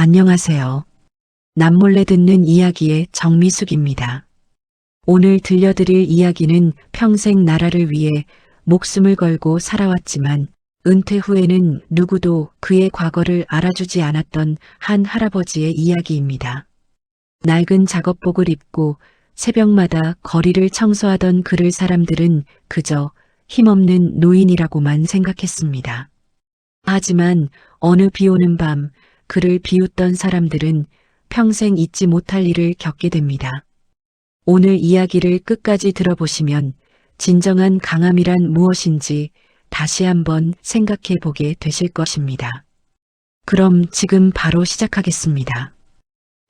안녕하세요. 남몰래 듣는 이야기의 정미숙입니다. 오늘 들려드릴 이야기는 평생 나라를 위해 목숨을 걸고 살아왔지만 은퇴 후에는 누구도 그의 과거를 알아주지 않았던 한 할아버지의 이야기입니다. 낡은 작업복을 입고 새벽마다 거리를 청소하던 그를 사람들은 그저 힘없는 노인이라고만 생각했습니다. 하지만 어느 비 오는 밤 그를 비웃던 사람들은 평생 잊지 못할 일을 겪게 됩니다. 오늘 이야기를 끝까지 들어보시면 진정한 강함이란 무엇인지 다시 한번 생각해 보게 되실 것입니다. 그럼 지금 바로 시작하겠습니다.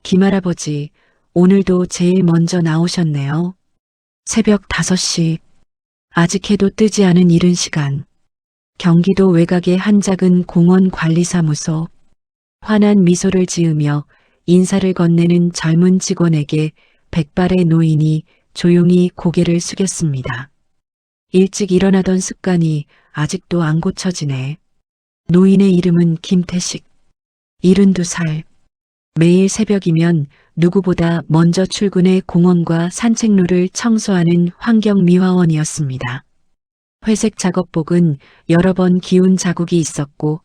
김할아버지, 오늘도 제일 먼저 나오셨네요. 새벽 5시, 아직 해도 뜨지 않은 이른 시간. 경기도 외곽의 한 작은 공원 관리사무소. 환한 미소를 지으며 인사를 건네는 젊은 직원에게 백발의 노인이 조용히 고개를 숙였습니다. 일찍 일어나던 습관이 아직도 안 고쳐지네. 노인의 이름은 김태식. 72살. 매일 새벽이면 누구보다 먼저 출근해 공원과 산책로를 청소하는 환경미화원이었습니다. 회색 작업복은 여러 번 기운 자국이 있었고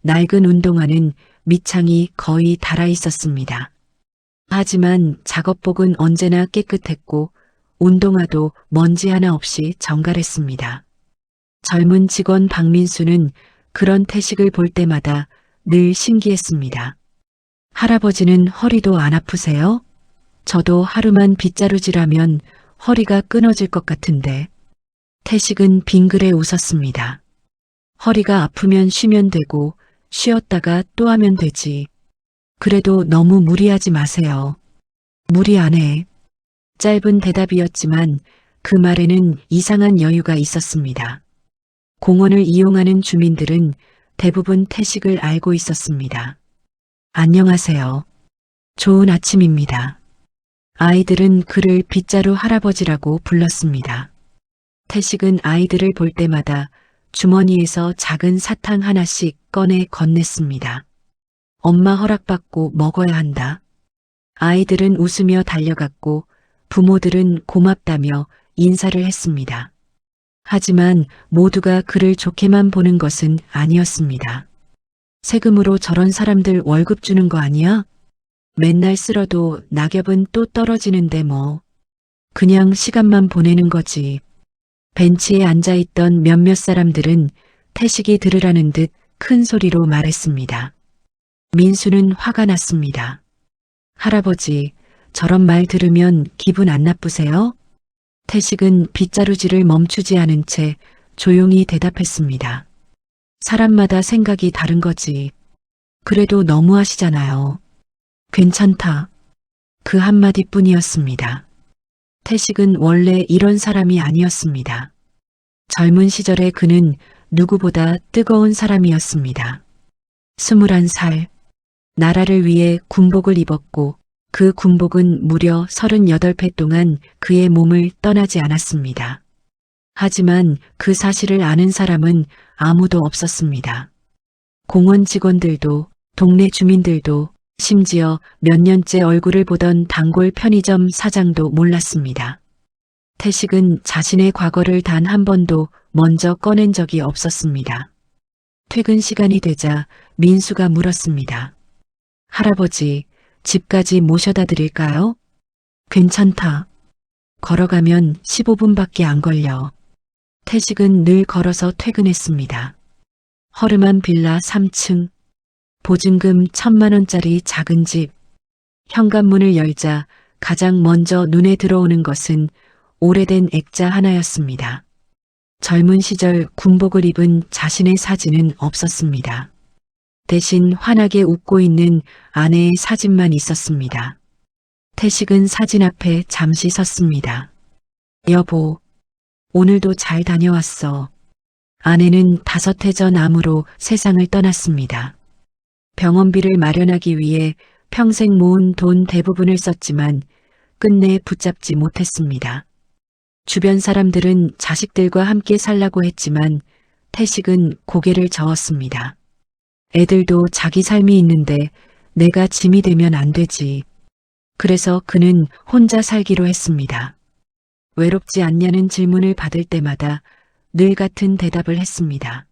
낡은 운동화는 밑창이 거의 닳아 있었습니다. 하지만 작업복은 언제나 깨끗했고 운동화도 먼지 하나 없이 정갈했습니다. 젊은 직원 박민수는 그런 태식을 볼 때마다 늘 신기했습니다. 할아버지는 허리도 안 아프세요? 저도 하루만 빗자루질하면 허리가 끊어질 것 같은데. 태식은 빙그레 웃었습니다. 허리가 아프면 쉬면 되고 쉬었다가 또 하면 되지. 그래도 너무 무리하지 마세요. 무리 안 해. 짧은 대답이었지만 그 말에는 이상한 여유가 있었습니다. 공원을 이용하는 주민들은 대부분 태식을 알고 있었습니다. 안녕하세요. 좋은 아침입니다. 아이들은 그를 빗자루 할아버지라고 불렀습니다. 태식은 아이들을 볼 때마다 주머니에서 작은 사탕 하나씩 꺼내 건넸습니다. 엄마 허락받고 먹어야 한다. 아이들은 웃으며 달려갔고 부모들은 고맙다며 인사를 했습니다. 하지만 모두가 그를 좋게만 보는 것은 아니었습니다. 세금으로 저런 사람들 월급 주는 거 아니야? 맨날 쓸어도 낙엽은 또 떨어지는데 뭐. 그냥 시간만 보내는 거지. 벤치에 앉아있던 몇몇 사람들은 태식이 들으라는 듯 큰 소리로 말했습니다. 민수는 화가 났습니다. 할아버지, 저런 말 들으면 기분 안 나쁘세요? 태식은 빗자루질을 멈추지 않은 채 조용히 대답했습니다. 사람마다 생각이 다른 거지. 그래도 너무하시잖아요. 괜찮다. 그 한마디뿐이었습니다. 태식은 원래 이런 사람이 아니었습니다. 젊은 시절에 그는 누구보다 뜨거운 사람이었습니다. 21살, 나라를 위해 군복을 입었고 그 군복은 무려 38회 동안 그의 몸을 떠나지 않았습니다. 하지만 그 사실을 아는 사람은 아무도 없었습니다. 공원 직원들도 동네 주민들도 심지어 몇 년째 얼굴을 보던 단골 편의점 사장도 몰랐습니다. 태식은 자신의 과거를 단 한 번도 먼저 꺼낸 적이 없었습니다. 퇴근 시간이 되자 민수가 물었습니다. 할아버지, 집까지 모셔다 드릴까요? 괜찮다. 걸어가면 15분밖에 안 걸려. 태식은 늘 걸어서 퇴근했습니다. 허름한 빌라 3층, 보증금 1,000만 원짜리 작은 집. 현관문을 열자 가장 먼저 눈에 들어오는 것은 오래된 액자 하나였습니다. 젊은 시절 군복을 입은 자신의 사진은 없었습니다. 대신 환하게 웃고 있는 아내의 사진만 있었습니다. 태식은 사진 앞에 잠시 섰습니다. 여보, 오늘도 잘 다녀왔어. 아내는 5해 전 암으로 세상을 떠났습니다. 병원비를 마련하기 위해 평생 모은 돈 대부분을 썼지만 끝내 붙잡지 못했습니다. 주변 사람들은 자식들과 함께 살라고 했지만 태식은 고개를 저었습니다. 애들도 자기 삶이 있는데 내가 짐이 되면 안 되지. 그래서 그는 혼자 살기로 했습니다. 외롭지 않냐는 질문을 받을 때마다 늘 같은 대답을 했습니다.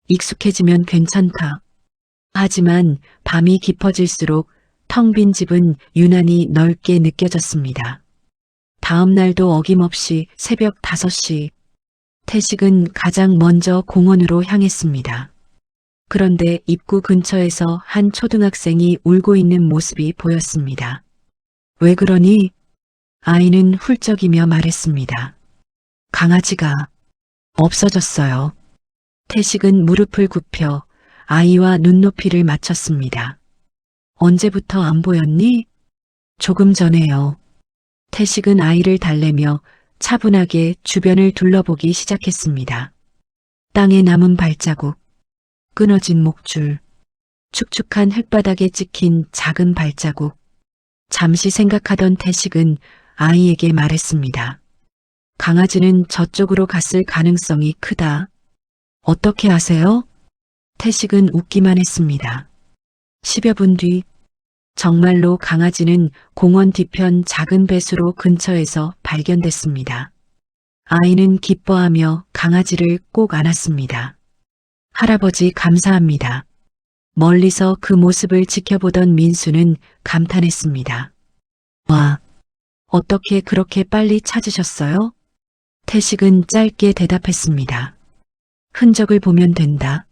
익숙해지면 괜찮다. 하지만 밤이 깊어질수록 텅 빈 집은 유난히 넓게 느껴졌습니다. 다음 날도 어김없이 새벽 5시, 태식은 가장 먼저 공원으로 향했습니다. 그런데 입구 근처에서 한 초등학생이 울고 있는 모습이 보였습니다. 왜 그러니? 아이는 훌쩍이며 말했습니다. 강아지가 없어졌어요. 태식은 무릎을 굽혀 아이와 눈높이를 맞췄습니다. 언제부터 안 보였니? 조금 전에요. 태식은 아이를 달래며 차분하게 주변을 둘러보기 시작했습니다. 땅에 남은 발자국, 끊어진 목줄, 축축한 흙바닥에 찍힌 작은 발자국. 잠시 생각하던 태식은 아이에게 말했습니다. 강아지는 저쪽으로 갔을 가능성이 크다. 어떻게 아세요? 태식은 웃기만 했습니다. 10여 분 뒤, 정말로 강아지는 공원 뒤편 작은 배수로 근처에서 발견됐습니다. 아이는 기뻐하며 강아지를 꼭 안았습니다. 할아버지 감사합니다. 멀리서 그 모습을 지켜보던 민수는 감탄했습니다. 와, 어떻게 그렇게 빨리 찾으셨어요? 태식은 짧게 대답했습니다. 흔적을 보면 된다.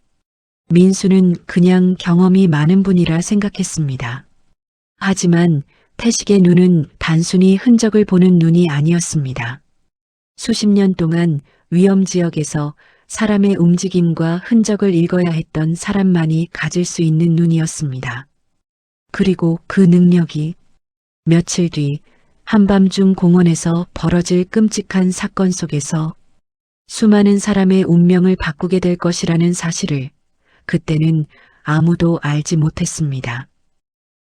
민수는 그냥 경험이 많은 분이라 생각했습니다. 하지만 태식의 눈은 단순히 흔적을 보는 눈이 아니었습니다. 수십 년 동안 위험 지역에서 사람의 움직임과 흔적을 읽어야 했던 사람만이 가질 수 있는 눈이었습니다. 그리고 그 능력이 며칠 뒤 한밤중 공원에서 벌어질 끔찍한 사건 속에서 수많은 사람의 운명을 바꾸게 될 것이라는 사실을 그때는 아무도 알지 못했습니다.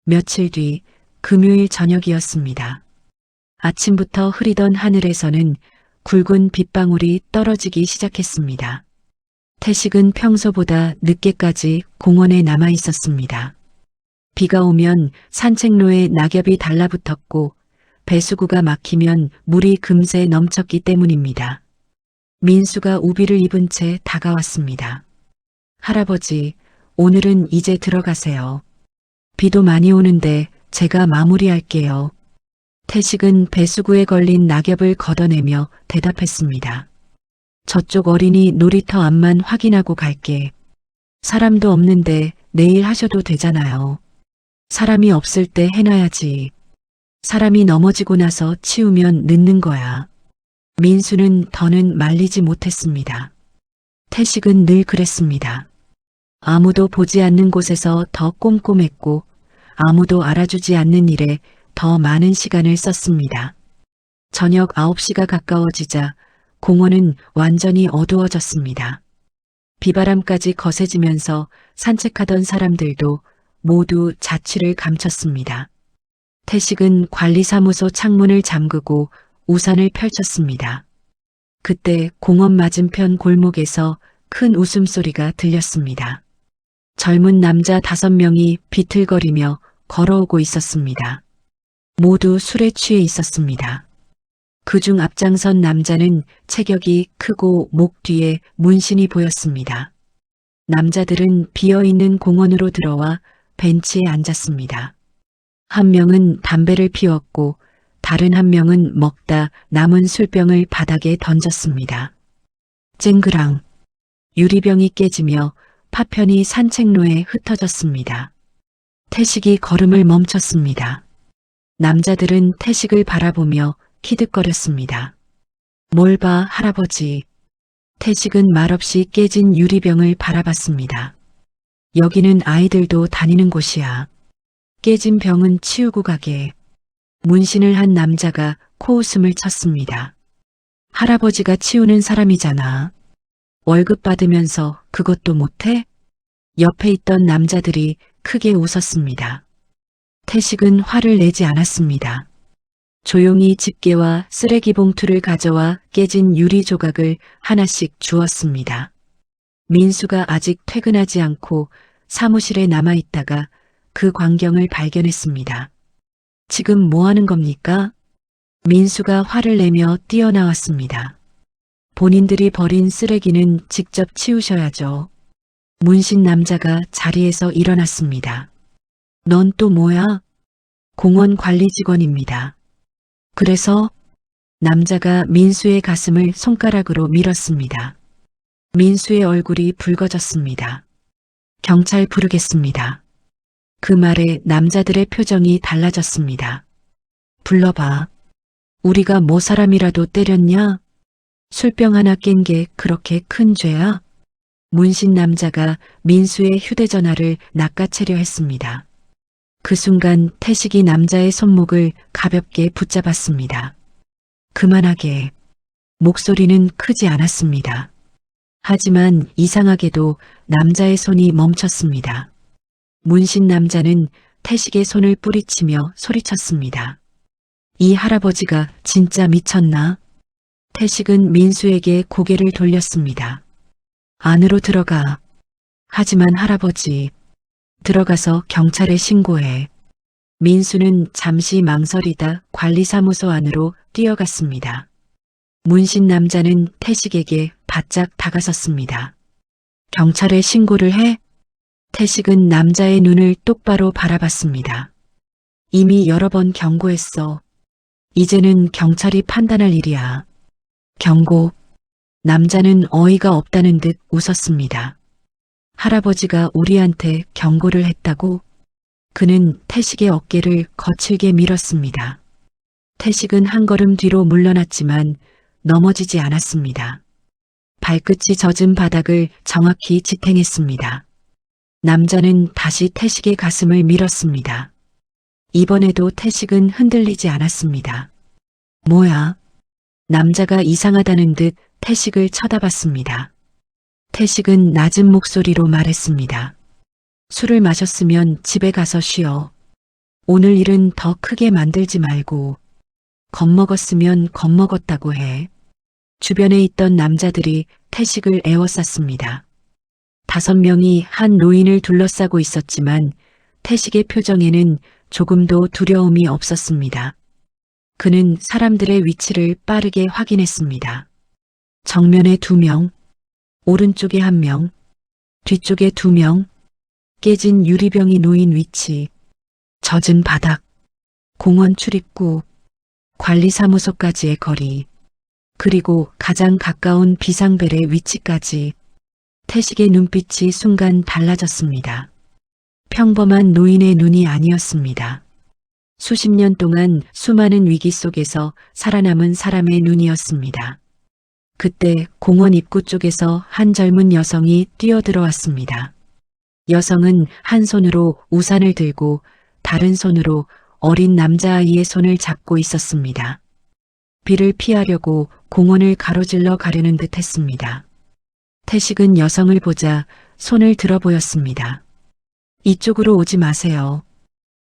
며칠 뒤 금요일 저녁이었습니다. 아침부터 흐리던 하늘에서는 굵은 빗방울이 떨어지기 시작했습니다. 태식은 평소보다 늦게까지 공원에 남아 있었습니다. 비가 오면 산책로에 낙엽이 달라붙었고 배수구가 막히면 물이 금세 넘쳤기 때문입니다. 민수가 우비를 입은 채 다가왔습니다. 할아버지, 오늘은 이제 들어가세요. 비도 많이 오는데 제가 마무리할게요. 태식은 배수구에 걸린 낙엽을 걷어내며 대답했습니다. 저쪽 어린이 놀이터 앞만 확인하고 갈게. 사람도 없는데 내일 하셔도 되잖아요. 사람이 없을 때 해놔야지. 사람이 넘어지고 나서 치우면 늦는 거야. 민수는 더는 말리지 못했습니다. 태식은 늘 그랬습니다. 아무도 보지 않는 곳에서 더 꼼꼼했고 아무도 알아주지 않는 일에 더 많은 시간을 썼습니다. 저녁 9시가 가까워지자 공원은 완전히 어두워졌습니다. 비바람까지 거세지면서 산책하던 사람들도 모두 자취를 감췄습니다. 태식은 관리사무소 창문을 잠그고 우산을 펼쳤습니다. 그때 공원 맞은편 골목에서 큰 웃음소리가 들렸습니다. 젊은 남자 5명이 비틀거리며 걸어오고 있었습니다. 모두 술에 취해 있었습니다. 그중 앞장선 남자는 체격이 크고 목 뒤에 문신이 보였습니다. 남자들은 비어있는 공원으로 들어와 벤치에 앉았습니다. 한 명은 담배를 피웠고 다른 한 명은 먹다 남은 술병을 바닥에 던졌습니다. 쨍그랑 유리병이 깨지며 파편이 산책로에 흩어졌습니다. 태식이 걸음을 멈췄습니다. 남자들은 태식을 바라보며 키득거렸습니다. 뭘 봐, 할아버지. 태식은 말없이 깨진 유리병을 바라봤습니다. 여기는 아이들도 다니는 곳이야. 깨진 병은 치우고 가게. 문신을 한 남자가 코웃음을 쳤습니다. 할아버지가 치우는 사람이잖아. 월급 받으면서 그것도 못해? 옆에 있던 남자들이 크게 웃었습니다. 태식은 화를 내지 않았습니다. 조용히 집게와 쓰레기 봉투를 가져와 깨진 유리 조각을 하나씩 주었습니다. 민수가 아직 퇴근하지 않고 사무실에 남아 있다가 그 광경을 발견했습니다. 지금 뭐 하는 겁니까? 민수가 화를 내며 뛰어나왔습니다. 본인들이 버린 쓰레기는 직접 치우셔야죠. 문신 남자가 자리에서 일어났습니다. 넌 또 뭐야? 공원 관리 직원입니다. 그래서 남자가 민수의 가슴을 손가락으로 밀었습니다. 민수의 얼굴이 붉어졌습니다. 경찰 부르겠습니다. 그 말에 남자들의 표정이 달라졌습니다. 불러봐. 우리가 뭐 사람이라도 때렸냐? 술병 하나 깬 게 그렇게 큰 죄야? 문신 남자가 민수의 휴대전화를 낚아채려 했습니다. 그 순간 태식이 남자의 손목을 가볍게 붙잡았습니다. 그만하게. 목소리는 크지 않았습니다. 하지만 이상하게도 남자의 손이 멈췄습니다. 문신 남자는 태식의 손을 뿌리치며 소리쳤습니다. 이 할아버지가 진짜 미쳤나? 태식은 민수에게 고개를 돌렸습니다. 안으로 들어가. 하지만 할아버지, 들어가서 경찰에 신고해. 민수는 잠시 망설이다 관리사무소 안으로 뛰어갔습니다. 문신 남자는 태식에게 바짝 다가섰습니다. 경찰에 신고를 해? 태식은 남자의 눈을 똑바로 바라봤습니다. 이미 여러 번 경고했어. 이제는 경찰이 판단할 일이야. 경고. 남자는 어이가 없다는 듯 웃었습니다. 할아버지가 우리한테 경고를 했다고? 그는 태식의 어깨를 거칠게 밀었습니다. 태식은 한 걸음 뒤로 물러났지만 넘어지지 않았습니다. 발끝이 젖은 바닥을 정확히 지탱했습니다. 남자는 다시 태식의 가슴을 밀었습니다. 이번에도 태식은 흔들리지 않았습니다. 뭐야? 남자가 이상하다는 듯 태식을 쳐다봤습니다. 태식은 낮은 목소리로 말했습니다. 술을 마셨으면 집에 가서 쉬어. 오늘 일은 더 크게 만들지 말고. 겁먹었으면 겁먹었다고 해. 주변에 있던 남자들이 태식을 에워쌌습니다. 5명이 한 노인을 둘러싸고 있었지만 태식의 표정에는 조금도 두려움이 없었습니다. 그는 사람들의 위치를 빠르게 확인했습니다. 정면에 2명, 오른쪽에 1명, 뒤쪽에 2명, 깨진 유리병이 놓인 위치, 젖은 바닥, 공원 출입구, 관리사무소까지의 거리, 그리고 가장 가까운 비상벨의 위치까지. 태식의 눈빛이 순간 달라졌습니다. 평범한 노인의 눈이 아니었습니다. 수십 년 동안 수많은 위기 속에서 살아남은 사람의 눈이었습니다. 그때 공원 입구 쪽에서 한 젊은 여성이 뛰어들어왔습니다. 여성은 한 손으로 우산을 들고 다른 손으로 어린 남자아이의 손을 잡고 있었습니다. 비를 피하려고 공원을 가로질러 가려는 듯 했습니다. 태식은 여성을 보자 손을 들어 보였습니다. 이쪽으로 오지 마세요.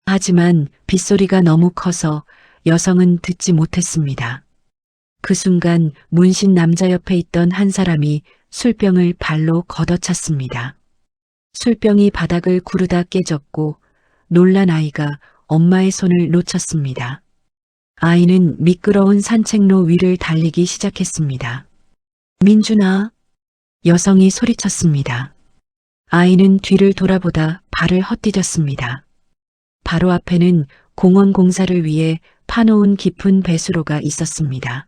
하지만 빗소리가 너무 커서 여성은 듣지 못했습니다. 그 순간 문신 남자 옆에 있던 한 사람이 술병을 발로 걷어찼습니다. 술병이 바닥을 구르다 깨졌고 놀란 아이가 엄마의 손을 놓쳤습니다. 아이는 미끄러운 산책로 위를 달리기 시작했습니다. 민준아, 여성이 소리쳤습니다. 아이는 뒤를 돌아보다 발을 헛디뎠습니다. 바로 앞에는 공원 공사를 위해 파놓은 깊은 배수로가 있었습니다.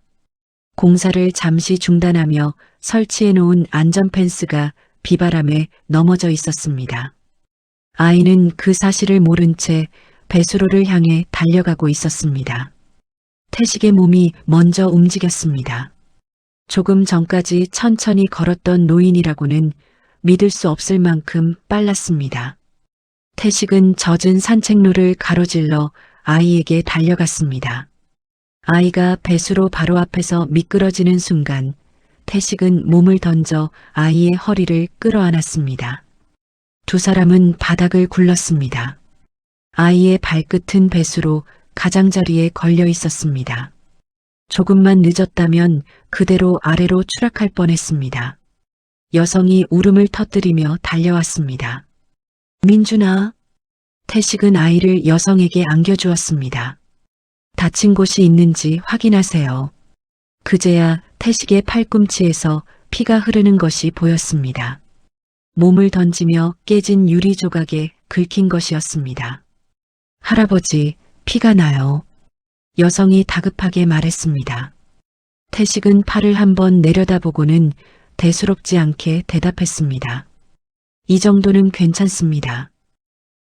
공사를 잠시 중단하며 설치해 놓은 안전펜스가 비바람에 넘어져 있었습니다. 아이는 그 사실을 모른 채 배수로를 향해 달려가고 있었습니다. 태식의 몸이 먼저 움직였습니다. 조금 전까지 천천히 걸었던 노인이라고는 믿을 수 없을 만큼 빨랐습니다. 태식은 젖은 산책로를 가로질러 아이에게 달려갔습니다. 아이가 배수로 바로 앞에서 미끄러지는 순간 태식은 몸을 던져 아이의 허리를 끌어안았습니다. 2 사람은 바닥을 굴렀습니다. 아이의 발끝은 배수로 가장자리에 걸려 있었습니다. 조금만 늦었다면 그대로 아래로 추락할 뻔했습니다. 여성이 울음을 터뜨리며 달려왔습니다. 민준아, 태식은 아이를 여성에게 안겨주었습니다. 다친 곳이 있는지 확인하세요. 그제야 태식의 팔꿈치에서 피가 흐르는 것이 보였습니다. 몸을 던지며 깨진 유리 조각에 긁힌 것이었습니다. 할아버지, 피가 나요. 여성이 다급하게 말했습니다. 태식은 팔을 한번 내려다보고는 대수롭지 않게 대답했습니다. 이 정도는 괜찮습니다.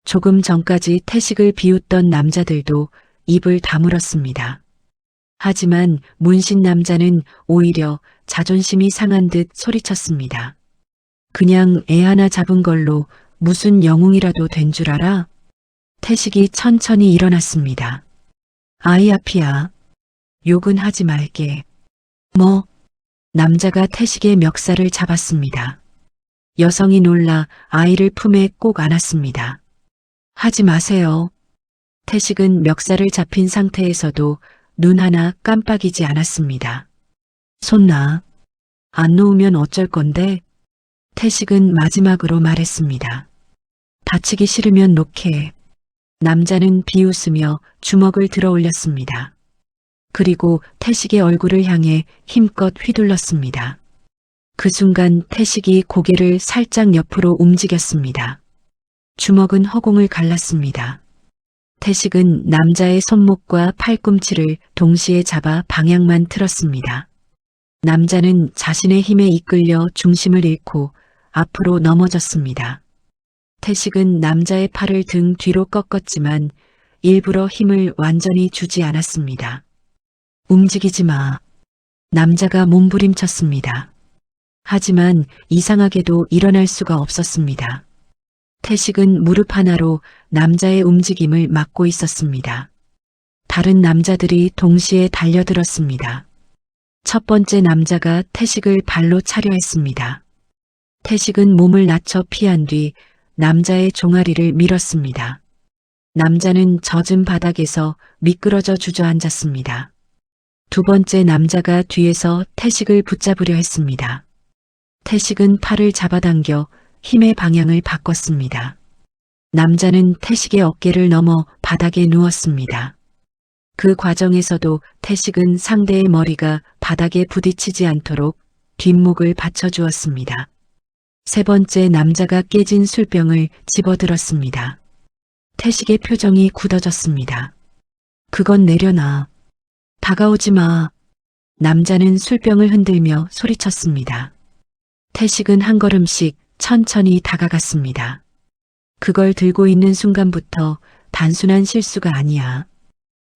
조금 전까지 태식을 비웃던 남자들도 입을 다물었습니다. 하지만 문신 남자는 오히려 자존심이 상한 듯 소리쳤습니다. 그냥 애 하나 잡은 걸로 무슨 영웅이라도 된 줄 알아? 태식이 천천히 일어났습니다. 아이 앞이야. 욕은 하지 말게. 뭐? 남자가 태식의 멱살을 잡았습니다. 여성이 놀라 아이를 품에 꼭 안았습니다. 하지 마세요. 태식은 멱살을 잡힌 상태에서도 눈 하나 깜빡이지 않았습니다. 손 놔. 안 놓으면 어쩔 건데? 태식은 마지막으로 말했습니다. 다치기 싫으면 놓게. 남자는 비웃으며 주먹을 들어 올렸습니다. 그리고 태식의 얼굴을 향해 힘껏 휘둘렀습니다. 그 순간 태식이 고개를 살짝 옆으로 움직였습니다. 주먹은 허공을 갈랐습니다. 태식은 남자의 손목과 팔꿈치를 동시에 잡아 방향만 틀었습니다. 남자는 자신의 힘에 이끌려 중심을 잃고 앞으로 넘어졌습니다. 태식은 남자의 팔을 등 뒤로 꺾었지만 일부러 힘을 완전히 주지 않았습니다. 움직이지 마. 남자가 몸부림쳤습니다. 하지만 이상하게도 일어날 수가 없었습니다. 태식은 무릎 하나로 남자의 움직임을 막고 있었습니다. 다른 남자들이 동시에 달려들었습니다. 첫 번째 남자가 태식을 발로 차려 했습니다. 태식은 몸을 낮춰 피한 뒤 남자의 종아리를 밀었습니다. 남자는 젖은 바닥에서 미끄러져 주저앉았습니다. 두 번째 남자가 뒤에서 태식을 붙잡으려 했습니다. 태식은 팔을 잡아당겨 힘의 방향을 바꿨습니다. 남자는 태식의 어깨를 넘어 바닥에 누웠습니다. 그 과정에서도 태식은 상대의 머리가 바닥에 부딪히지 않도록 뒷목을 받쳐주었습니다. 세 번째 남자가 깨진 술병을 집어들었습니다. 태식의 표정이 굳어졌습니다. 그건 내려놔. 다가오지 마. 남자는 술병을 흔들며 소리쳤습니다. 태식은 한 걸음씩 천천히 다가갔습니다. 그걸 들고 있는 순간부터 단순한 실수가 아니야.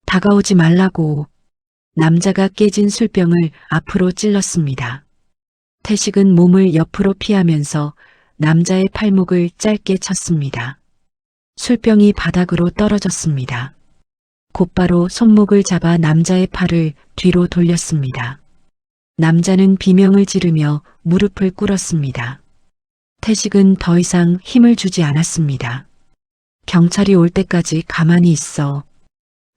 다가오지 말라고. 남자가 깨진 술병을 앞으로 찔렀습니다. 태식은 몸을 옆으로 피하면서 남자의 팔목을 짧게 쳤습니다. 술병이 바닥으로 떨어졌습니다. 곧바로 손목을 잡아 남자의 팔을 뒤로 돌렸습니다. 남자는 비명을 지르며 무릎을 꿇었습니다. 태식은 더 이상 힘을 주지 않았습니다. 경찰이 올 때까지 가만히 있어.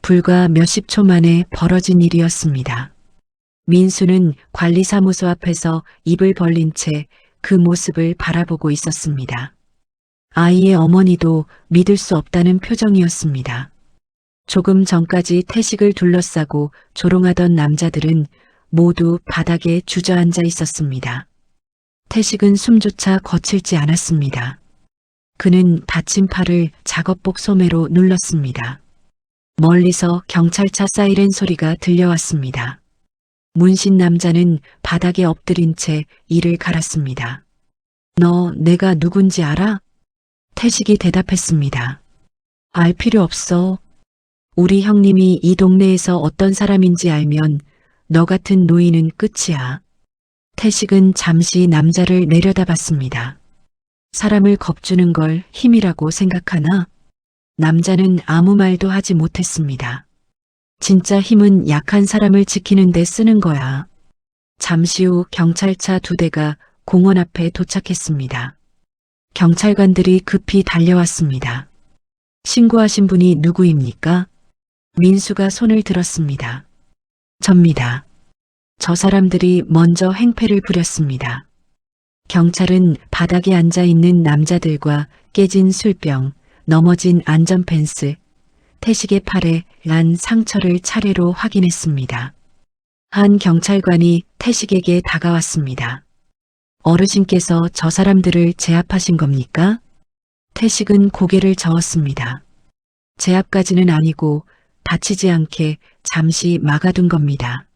불과 몇십 초 만에 벌어진 일이었습니다. 민수는 관리사무소 앞에서 입을 벌린 채 그 모습을 바라보고 있었습니다. 아이의 어머니도 믿을 수 없다는 표정이었습니다. 조금 전까지 태식을 둘러싸고 조롱하던 남자들은 모두 바닥에 주저앉아 있었습니다. 태식은 숨조차 거칠지 않았습니다. 그는 다친 팔을 작업복 소매로 눌렀습니다. 멀리서 경찰차 사이렌 소리가 들려왔습니다. 문신 남자는 바닥에 엎드린 채 이를 갈았습니다. 너 내가 누군지 알아? 태식이 대답했습니다. 알 필요 없어. 우리 형님이 이 동네에서 어떤 사람인지 알면 너 같은 노인은 끝이야. 태식은 잠시 남자를 내려다봤습니다. 사람을 겁주는 걸 힘이라고 생각하나? 남자는 아무 말도 하지 못했습니다. 진짜 힘은 약한 사람을 지키는 데 쓰는 거야. 잠시 후 경찰차 2대가 공원 앞에 도착했습니다. 경찰관들이 급히 달려왔습니다. 신고하신 분이 누구입니까? 민수가 손을 들었습니다. 접니다. 저 사람들이 먼저 행패를 부렸습니다. 경찰은 바닥에 앉아 있는 남자들과 깨진 술병, 넘어진 안전펜스, 태식의 팔에 난 상처를 차례로 확인했습니다. 한 경찰관이 태식에게 다가왔습니다. 어르신께서 저 사람들을 제압하신 겁니까? 태식은 고개를 저었습니다. 제압까지는 아니고 다치지 않게 잠시 막아둔 겁니다.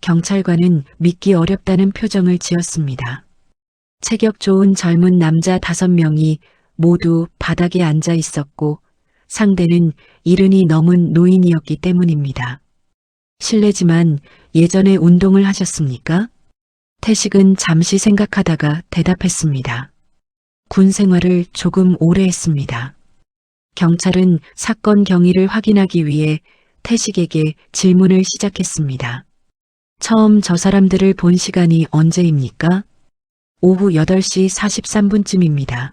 경찰관은 믿기 어렵다는 표정을 지었습니다. 체격 좋은 젊은 남자 5명이 모두 바닥에 앉아 있었고 상대는 70이 넘은 노인이었기 때문입니다. 실례지만 예전에 운동을 하셨습니까? 태식은 잠시 생각하다가 대답했습니다. 군 생활을 조금 오래 했습니다. 경찰은 사건 경위를 확인하기 위해 태식에게 질문을 시작했습니다. 처음 저 사람들을 본 시간이 언제입니까? 오후 8시 43분쯤입니다.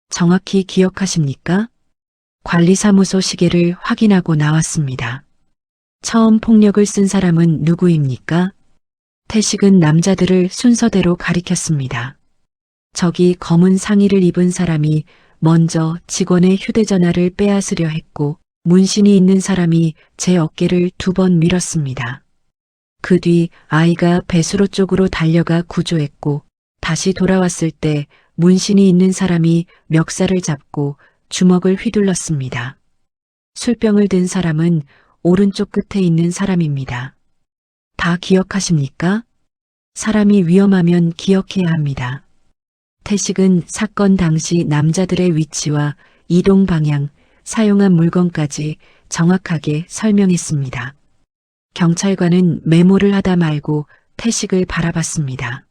정확히 기억하십니까? 관리사무소 시계를 확인하고 나왔습니다. 처음 폭력을 쓴 사람은 누구입니까? 태식은 남자들을 순서대로 가리켰습니다. 저기 검은 상의를 입은 사람이 먼저 직원의 휴대전화를 빼앗으려 했고 문신이 있는 사람이 제 어깨를 2번 밀었습니다. 그 뒤 아이가 배수로 쪽으로 달려가 구조했고 다시 돌아왔을 때 문신이 있는 사람이 멱살을 잡고 주먹을 휘둘렀습니다. 술병을 든 사람은 오른쪽 끝에 있는 사람입니다. 다 기억하십니까? 사람이 위험하면 기억해야 합니다. 태식은 사건 당시 남자들의 위치와 이동 방향, 사용한 물건까지 정확하게 설명했습니다. 경찰관은 메모를 하다 말고 태식을 바라봤습니다.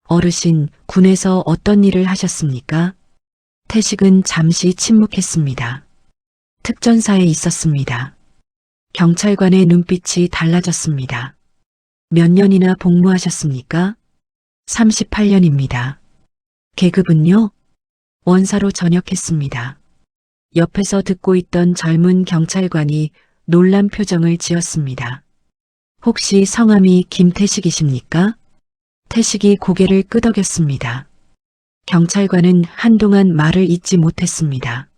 어르신, 군에서 어떤 일을 하셨습니까? 태식은 잠시 침묵했습니다. 특전사에 있었습니다. 경찰관의 눈빛이 달라졌습니다. 몇 년이나 복무하셨습니까? 38년입니다. 계급은요? 원사로 전역했습니다. 옆에서 듣고 있던 젊은 경찰관이 놀란 표정을 지었습니다. 혹시 성함이 김태식이십니까? 태식이 고개를 끄덕였습니다. 경찰관은 한동안 말을 잇지 못했습니다.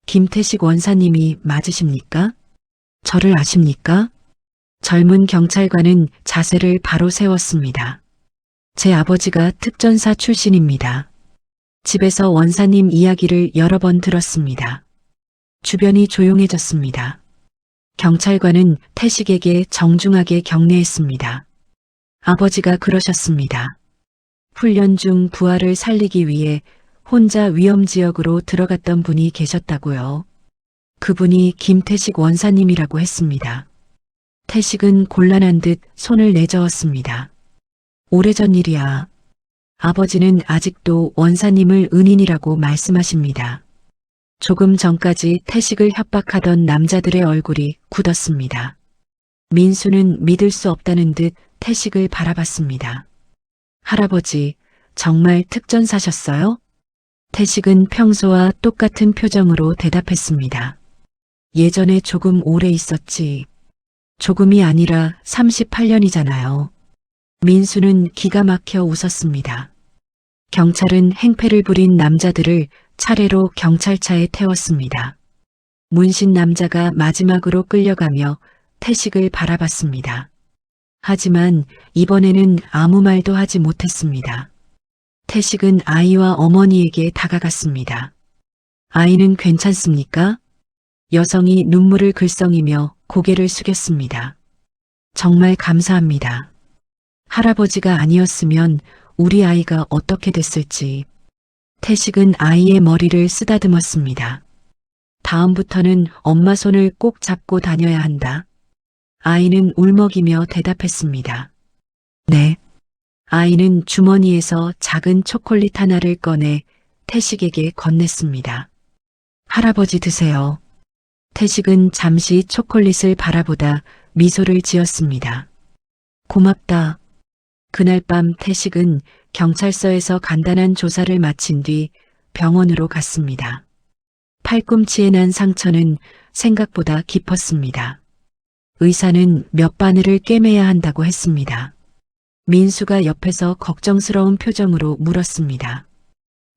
김태식 원사님이 맞으십니까? 저를 아십니까? 젊은 경찰관은 자세를 바로 세웠습니다. 제 아버지가 특전사 출신입니다. 집에서 원사님 이야기를 여러 번 들었습니다. 주변이 조용해졌습니다. 경찰관은 태식에게 정중하게 경례했습니다. 아버지가 그러셨습니다. 훈련 중 부하를 살리기 위해 혼자 위험지역으로 들어갔던 분이 계셨다고요. 그분이 김태식 원사님이라고 했습니다. 태식은 곤란한 듯 손을 내저었습니다. 오래전 일이야. 아버지는 아직도 원사님을 은인이라고 말씀하십니다. 조금 전까지 태식을 협박하던 남자들의 얼굴이 굳었습니다. 민수는 믿을 수 없다는 듯 태식을 바라봤습니다. 할아버지, 정말 특전사셨어요? 태식은 평소와 똑같은 표정으로 대답했습니다. 예전에 조금 오래 있었지. 조금이 아니라 38년이잖아요. 민수는 기가 막혀 웃었습니다. 경찰은 행패를 부린 남자들을 차례로 경찰차에 태웠습니다. 문신 남자가 마지막으로 끌려가며 태식을 바라봤습니다. 하지만 이번에는 아무 말도 하지 못했습니다. 태식은 아이와 어머니에게 다가갔습니다. 아이는 괜찮습니까? 여성이 눈물을 글썽이며 고개를 숙였습니다. 정말 감사합니다. 할아버지가 아니었으면 우리 아이가 어떻게 됐을지. 태식은 아이의 머리를 쓰다듬었습니다. 다음부터는 엄마 손을 꼭 잡고 다녀야 한다. 아이는 울먹이며 대답했습니다. 네. 아이는 주머니에서 작은 초콜릿 하나를 꺼내 태식에게 건넸습니다. 할아버지 드세요. 태식은 잠시 초콜릿을 바라보다 미소를 지었습니다. 고맙다. 그날 밤 태식은 경찰서에서 간단한 조사를 마친 뒤 병원으로 갔습니다. 팔꿈치에 난 상처는 생각보다 깊었습니다. 의사는 몇 바늘을 꿰매야 한다고 했습니다. 민수가 옆에서 걱정스러운 표정으로 물었습니다.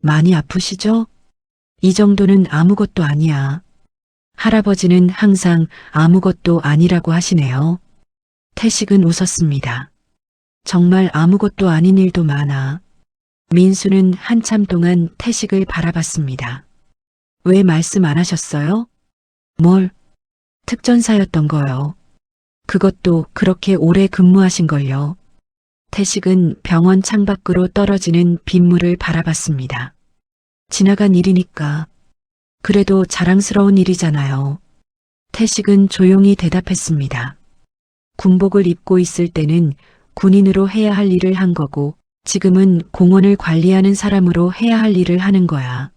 많이 아프시죠? 이 정도는 아무것도 아니야. 할아버지는 항상 아무것도 아니라고 하시네요. 태식은 웃었습니다. 정말 아무것도 아닌 일도 많아. 민수는 한참 동안 태식을 바라봤습니다. 왜 말씀 안 하셨어요? 뭘? 특전사였던 거요. 그것도 그렇게 오래 근무하신 걸요. 태식은 병원 창밖으로 떨어지는 빗물을 바라봤습니다. 지나간 일이니까. 그래도 자랑스러운 일이잖아요. 태식은 조용히 대답했습니다. 군복을 입고 있을 때는 군인으로 해야 할 일을 한 거고 지금은 공원을 관리하는 사람으로 해야 할 일을 하는 거야.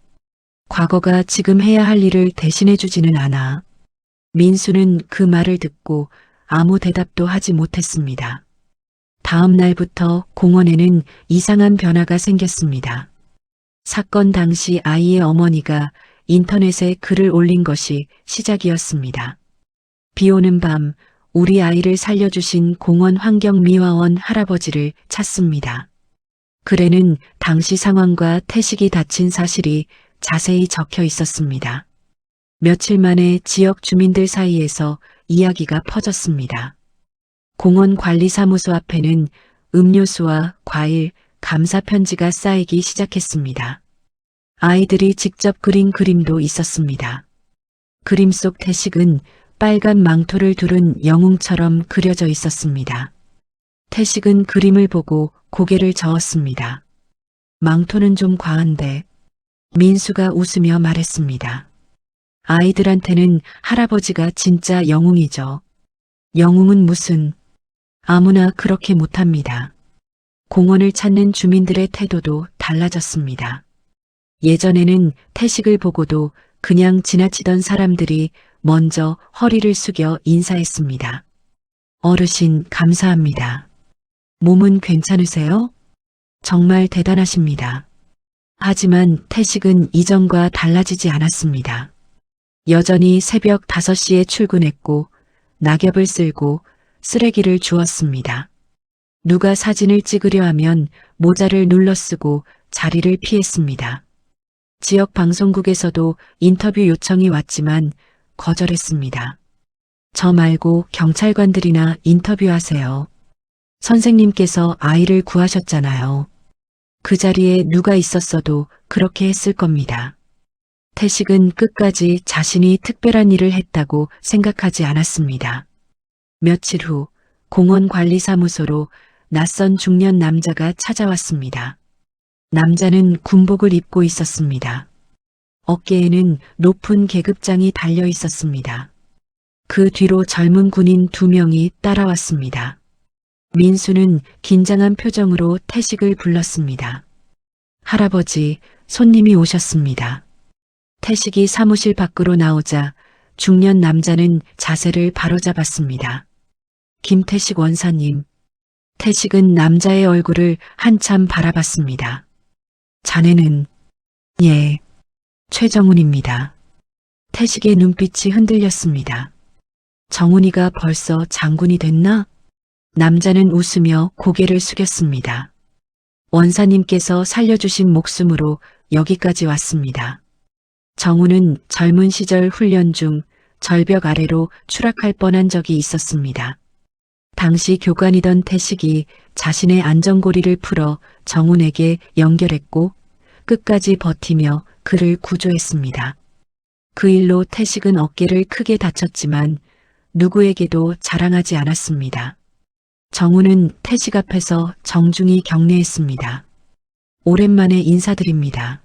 과거가 지금 해야 할 일을 대신해 주지는 않아. 민수는 그 말을 듣고 아무 대답도 하지 못했습니다. 다음 날부터 공원에는 이상한 변화가 생겼습니다. 사건 당시 아이의 어머니가 인터넷에 글을 올린 것이 시작이었습니다. 비 오는 밤 우리 아이를 살려주신 공원 환경미화원 할아버지를 찾습니다. 글에는 당시 상황과 태식이 다친 사실이 자세히 적혀 있었습니다. 며칠 만에 지역 주민들 사이에서 이야기가 퍼졌습니다. 공원 관리사무소 앞에는 음료수와 과일, 감사 편지가 쌓이기 시작했습니다. 아이들이 직접 그린 그림도 있었습니다. 그림 속 태식은 빨간 망토를 두른 영웅처럼 그려져 있었습니다. 태식은 그림을 보고 고개를 저었습니다. 망토는 좀 과한데. 민수가 웃으며 말했습니다. 아이들한테는 할아버지가 진짜 영웅이죠. 영웅은 무슨, 아무나 그렇게 못합니다. 공원을 찾는 주민들의 태도도 달라졌습니다. 예전에는 태식을 보고도 그냥 지나치던 사람들이 먼저 허리를 숙여 인사했습니다. 어르신 감사합니다. 몸은 괜찮으세요? 정말 대단하십니다. 하지만 태식은 이전과 달라지지 않았습니다. 여전히 새벽 5시에 출근했고 낙엽을 쓸고 쓰레기를 주웠습니다. 누가 사진을 찍으려 하면 모자를 눌러 쓰고 자리를 피했습니다. 지역 방송국에서도 인터뷰 요청이 왔지만 거절했습니다. 저 말고 경찰관들이나 인터뷰하세요. 선생님께서 아이를 구하셨잖아요. 그 자리에 누가 있었어도 그렇게 했을 겁니다. 태식은 끝까지 자신이 특별한 일을 했다고 생각하지 않았습니다. 며칠 후 공원관리사무소로 낯선 중년 남자가 찾아왔습니다. 남자는 군복을 입고 있었습니다. 어깨에는 높은 계급장이 달려 있었습니다. 그 뒤로 젊은 군인 2명이 따라왔습니다. 민수는 긴장한 표정으로 태식을 불렀습니다. 할아버지, 손님이 오셨습니다. 태식이 사무실 밖으로 나오자 중년 남자는 자세를 바로잡았습니다. 김태식 원사님. 태식은 남자의 얼굴을 한참 바라봤습니다. 자네는, 예, 최정훈입니다. 태식의 눈빛이 흔들렸습니다. 정훈이가 벌써 장군이 됐나? 남자는 웃으며 고개를 숙였습니다. 원사님께서 살려주신 목숨으로 여기까지 왔습니다. 정훈은 젊은 시절 훈련 중 절벽 아래로 추락할 뻔한 적이 있었습니다. 당시 교관이던 태식이 자신의 안전고리를 풀어 정훈에게 연결했고 끝까지 버티며 그를 구조했습니다. 그 일로 태식은 어깨를 크게 다쳤지만 누구에게도 자랑하지 않았습니다. 정훈은 태식 앞에서 정중히 경례했습니다. 오랜만에 인사드립니다.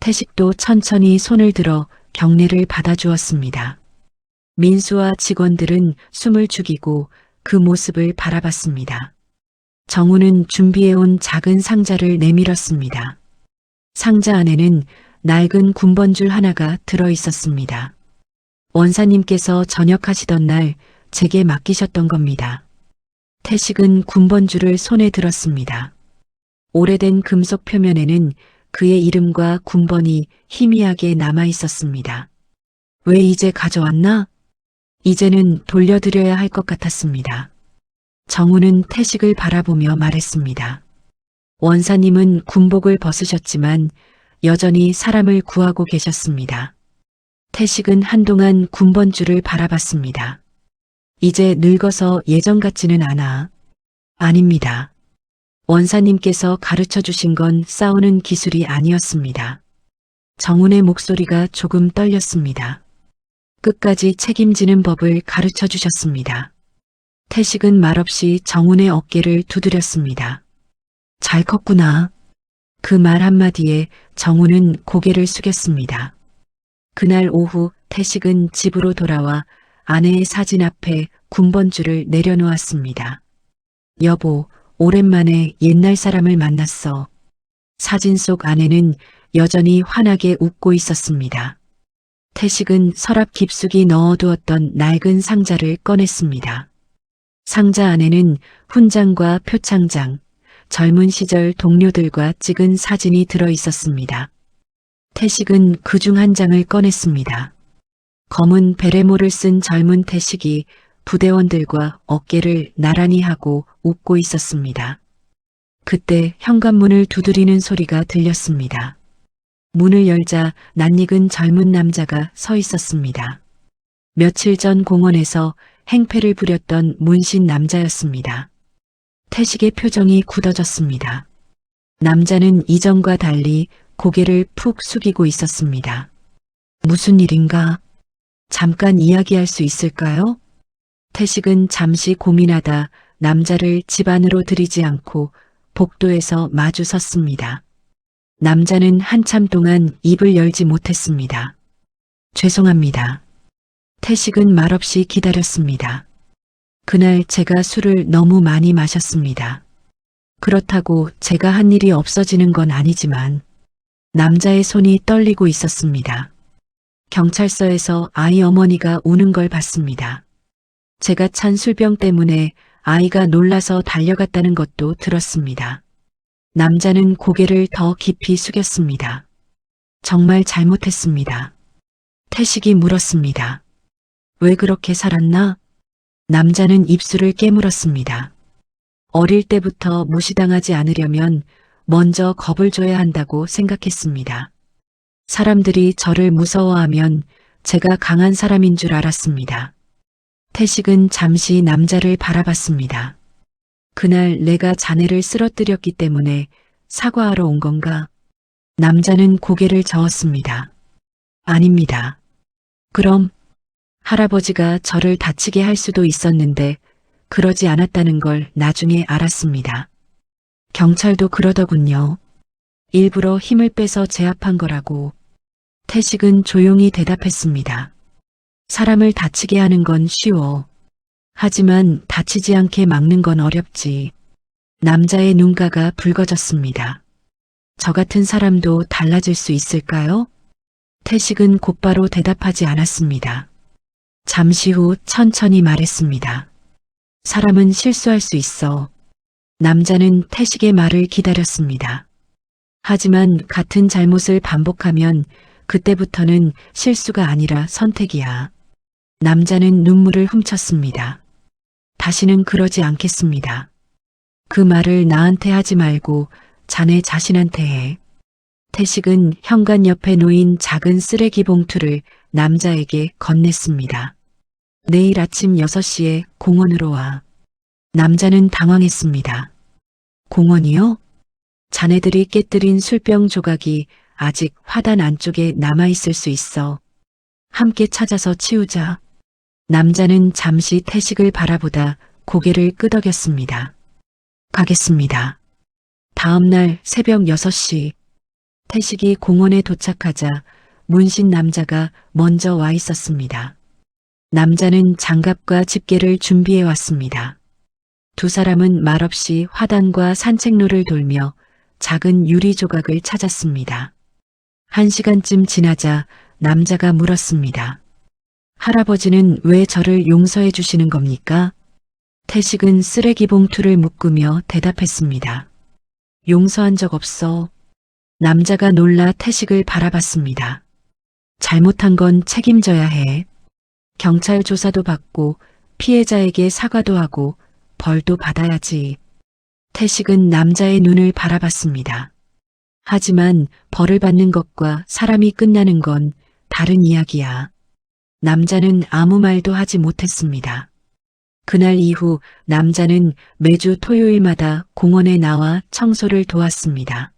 태식도 천천히 손을 들어 경례를 받아주었습니다. 민수와 직원들은 숨을 죽이고 그 모습을 바라봤습니다. 정훈은 준비해온 작은 상자를 내밀었습니다. 상자 안에는 낡은 군번줄 하나가 들어 있었습니다. 원사님께서 전역하시던 날 제게 맡기셨던 겁니다. 태식은 군번줄을 손에 들었습니다. 오래된 금속 표면에는 그의 이름과 군번이 희미하게 남아 있었습니다. 왜 이제 가져왔나? 이제는 돌려드려야 할 것 같았습니다. 정훈은 태식을 바라보며 말했습니다. 원사님은 군복을 벗으셨지만 여전히 사람을 구하고 계셨습니다. 태식은 한동안 군번줄을 바라봤습니다. 이제 늙어서 예전 같지는 않아. 아닙니다. 원사님께서 가르쳐 주신 건 싸우는 기술이 아니었습니다. 정훈의 목소리가 조금 떨렸습니다. 끝까지 책임지는 법을 가르쳐 주셨습니다. 태식은 말없이 정훈의 어깨를 두드렸습니다. 잘 컸구나. 그 말 한마디에 정훈은 고개를 숙였습니다. 그날 오후 태식은 집으로 돌아와 아내의 사진 앞에 군번줄을 내려놓았습니다. 여보, 오랜만에 옛날 사람을 만났어. 사진 속 아내는 여전히 환하게 웃고 있었습니다. 태식은 서랍 깊숙이 넣어두었던 낡은 상자를 꺼냈습니다. 상자 안에는 훈장과 표창장, 젊은 시절 동료들과 찍은 사진이 들어 있었습니다. 태식은 그중 한 장을 꺼냈습니다. 검은 베레모를 쓴 젊은 태식이 부대원들과 어깨를 나란히 하고 웃고 있었습니다. 그때 현관문을 두드리는 소리가 들렸습니다. 문을 열자 낯익은 젊은 남자가 서 있었습니다. 며칠 전 공원에서 행패를 부렸던 문신 남자였습니다. 태식의 표정이 굳어졌습니다. 남자는 이전과 달리 고개를 푹 숙이고 있었습니다. 무슨 일인가? 잠깐 이야기할 수 있을까요? 태식은 잠시 고민하다 남자를 집 안으로 들이지 않고 복도에서 마주 섰습니다. 남자는 한참 동안 입을 열지 못했습니다. 죄송합니다. 태식은 말없이 기다렸습니다. 그날 제가 술을 너무 많이 마셨습니다. 그렇다고 제가 한 일이 없어지는 건 아니지만 남자의 손이 떨리고 있었습니다. 경찰서에서 아이 어머니가 우는 걸 봤습니다. 제가 찬 술병 때문에 아이가 놀라서 달려갔다는 것도 들었습니다. 남자는 고개를 더 깊이 숙였습니다. 정말 잘못했습니다. 태식이 물었습니다. 왜 그렇게 살았나? 남자는 입술을 깨물었습니다. 어릴 때부터 무시당하지 않으려면 먼저 겁을 줘야 한다고 생각했습니다. 사람들이 저를 무서워하면 제가 강한 사람인 줄 알았습니다. 태식은 잠시 남자를 바라봤습니다. 그날 내가 자네를 쓰러뜨렸기 때문에 사과하러 온 건가? 남자는 고개를 저었습니다. 아닙니다. 그럼 할아버지가 저를 다치게 할 수도 있었는데 그러지 않았다는 걸 나중에 알았습니다. 경찰도 그러더군요. 일부러 힘을 빼서 제압한 거라고. 태식은 조용히 대답했습니다. 사람을 다치게 하는 건 쉬워. 하지만 다치지 않게 막는 건 어렵지. 남자의 눈가가 붉어졌습니다. 저 같은 사람도 달라질 수 있을까요? 태식은 곧바로 대답하지 않았습니다. 잠시 후 천천히 말했습니다. 사람은 실수할 수 있어. 남자는 태식의 말을 기다렸습니다. 하지만 같은 잘못을 반복하면 그때부터는 실수가 아니라 선택이야. 남자는 눈물을 훔쳤습니다. 다시는 그러지 않겠습니다. 그 말을 나한테 하지 말고 자네 자신한테 해. 태식은 현관 옆에 놓인 작은 쓰레기 봉투를 남자에게 건넸습니다. 내일 아침 6시에 공원으로 와. 남자는 당황했습니다. 공원이요? 자네들이 깨뜨린 술병 조각이 아직 화단 안쪽에 남아있을 수 있어. 함께 찾아서 치우자. 남자는 잠시 태식을 바라보다 고개를 끄덕였습니다. 가겠습니다. 다음 날 새벽 6시 태식이 공원에 도착하자 문신 남자가 먼저 와 있었습니다. 남자는 장갑과 집게를 준비해 왔습니다. 두 사람은 말없이 화단과 산책로를 돌며 작은 유리 조각을 찾았습니다. 1시간쯤 지나자 남자가 물었습니다. 할아버지는 왜 저를 용서해 주시는 겁니까? 태식은 쓰레기 봉투를 묶으며 대답했습니다. 용서한 적 없어. 남자가 놀라 태식을 바라봤습니다. 잘못한 건 책임져야 해. 경찰 조사도 받고 피해자에게 사과도 하고 벌도 받아야지. 태식은 남자의 눈을 바라봤습니다. 하지만 벌을 받는 것과 사람이 끝나는 건 다른 이야기야. 남자는 아무 말도 하지 못했습니다. 그날 이후 남자는 매주 토요일마다 공원에 나와 청소를 도왔습니다.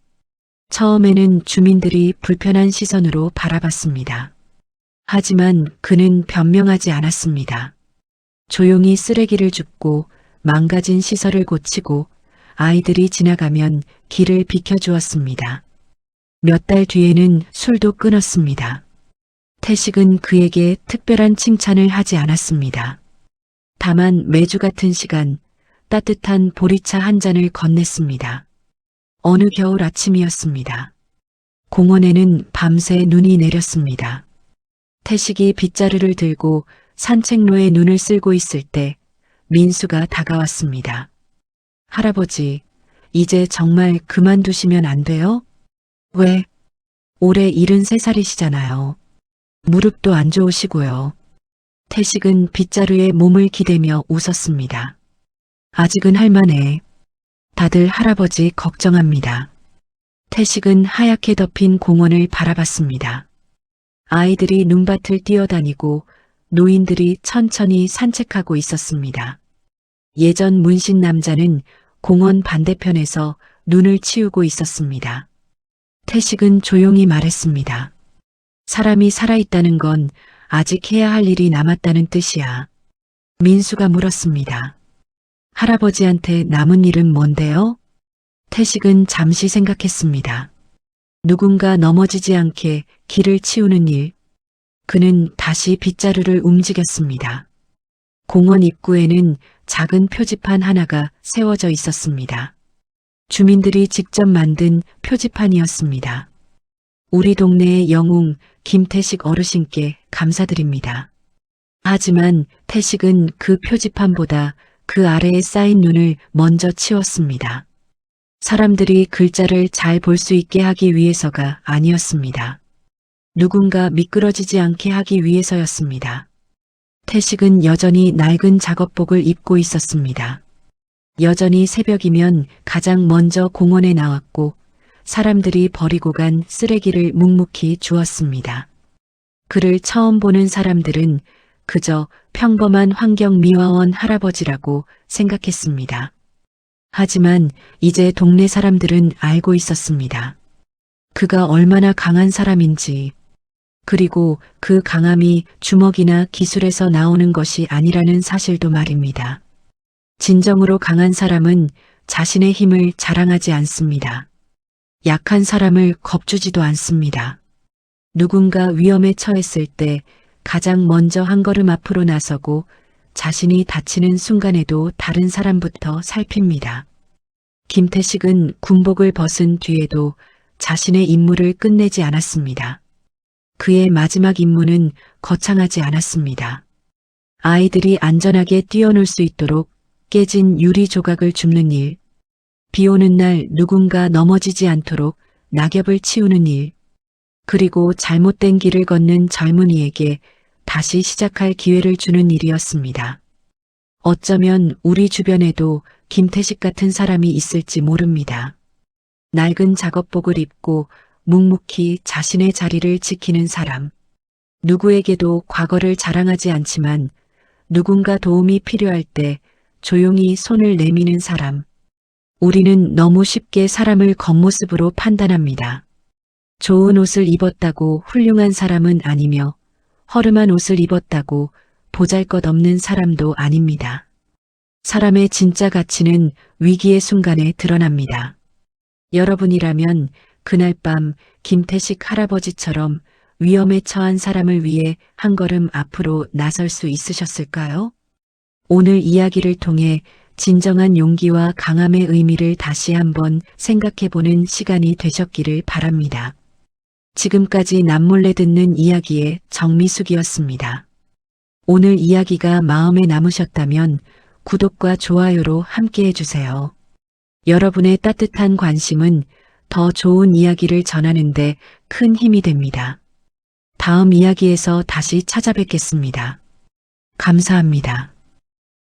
처음에는 주민들이 불편한 시선으로 바라봤습니다. 하지만 그는 변명하지 않았습니다. 조용히 쓰레기를 줍고 망가진 시설을 고치고 아이들이 지나가면 길을 비켜주었습니다. 몇 달 뒤에는 술도 끊었습니다. 태식은 그에게 특별한 칭찬을 하지 않았습니다. 다만 매주 같은 시간 따뜻한 보리차 한 잔을 건넸습니다. 어느 겨울 아침이었습니다. 공원에는 밤새 눈이 내렸습니다. 태식이 빗자루를 들고 산책로에 눈을 쓸고 있을 때 민수가 다가왔습니다. 할아버지, 이제 정말 그만두시면 안 돼요? 왜? 올해 73살이시잖아요. 무릎도 안 좋으시고요. 태식은 빗자루에 몸을 기대며 웃었습니다. 아직은 할만해. 다들 할아버지 걱정합니다. 태식은 하얗게 덮인 공원을 바라봤습니다. 아이들이 눈밭을 뛰어다니고 노인들이 천천히 산책하고 있었습니다. 예전 문신 남자는 공원 반대편에서 눈을 치우고 있었습니다. 태식은 조용히 말했습니다. 사람이 살아있다는 건 아직 해야 할 일이 남았다는 뜻이야. 민수가 물었습니다. 할아버지한테 남은 일은 뭔데요? 태식은 잠시 생각했습니다. 누군가 넘어지지 않게 길을 치우는 일. 그는 다시 빗자루를 움직였습니다. 공원 입구에는 작은 표지판 하나가 세워져 있었습니다. 주민들이 직접 만든 표지판이었습니다. 우리 동네의 영웅 김태식 어르신께 감사드립니다. 하지만 태식은 그 표지판보다 그 아래에 쌓인 눈을 먼저 치웠습니다. 사람들이 글자를 잘 볼 수 있게 하기 위해서가 아니었습니다. 누군가 미끄러지지 않게 하기 위해서였습니다. 태식은 여전히 낡은 작업복을 입고 있었습니다. 여전히 새벽이면 가장 먼저 공원에 나왔고 사람들이 버리고 간 쓰레기를 묵묵히 주었습니다. 그를 처음 보는 사람들은 그저 평범한 환경미화원 할아버지라고 생각했습니다. 하지만 이제 동네 사람들은 알고 있었습니다. 그가 얼마나 강한 사람인지, 그리고 그 강함이 주먹이나 기술에서 나오는 것이 아니라는 사실도 말입니다. 진정으로 강한 사람은 자신의 힘을 자랑하지 않습니다. 약한 사람을 겁주지도 않습니다. 누군가 위험에 처했을 때 가장 먼저 한 걸음 앞으로 나서고 자신이 다치는 순간에도 다른 사람부터 살핍니다. 김태식은 군복을 벗은 뒤에도 자신의 임무를 끝내지 않았습니다. 그의 마지막 임무는 거창하지 않았습니다. 아이들이 안전하게 뛰어놀 수 있도록 깨진 유리 조각을 줍는 일, 비 오는 날 누군가 넘어지지 않도록 낙엽을 치우는 일, 그리고 잘못된 길을 걷는 젊은이에게 다시 시작할 기회를 주는 일이었습니다. 어쩌면 우리 주변에도 김태식 같은 사람이 있을지 모릅니다. 낡은 작업복을 입고 묵묵히 자신의 자리를 지키는 사람. 누구에게도 과거를 자랑하지 않지만 누군가 도움이 필요할 때 조용히 손을 내미는 사람. 우리는 너무 쉽게 사람을 겉모습으로 판단합니다. 좋은 옷을 입었다고 훌륭한 사람은 아니며 허름한 옷을 입었다고 보잘것없는 사람도 아닙니다. 사람의 진짜 가치는 위기의 순간에 드러납니다. 여러분이라면 그날 밤 김태식 할아버지처럼 위험에 처한 사람을 위해 한 걸음 앞으로 나설 수 있으셨을까요? 오늘 이야기를 통해 진정한 용기와 강함의 의미를 다시 한번 생각해보는 시간이 되셨기를 바랍니다. 지금까지 남몰래 듣는 이야기의 정미숙이었습니다. 오늘 이야기가 마음에 남으셨다면 구독과 좋아요로 함께해 주세요. 여러분의 따뜻한 관심은 더 좋은 이야기를 전하는 데 큰 힘이 됩니다. 다음 이야기에서 다시 찾아뵙겠습니다. 감사합니다.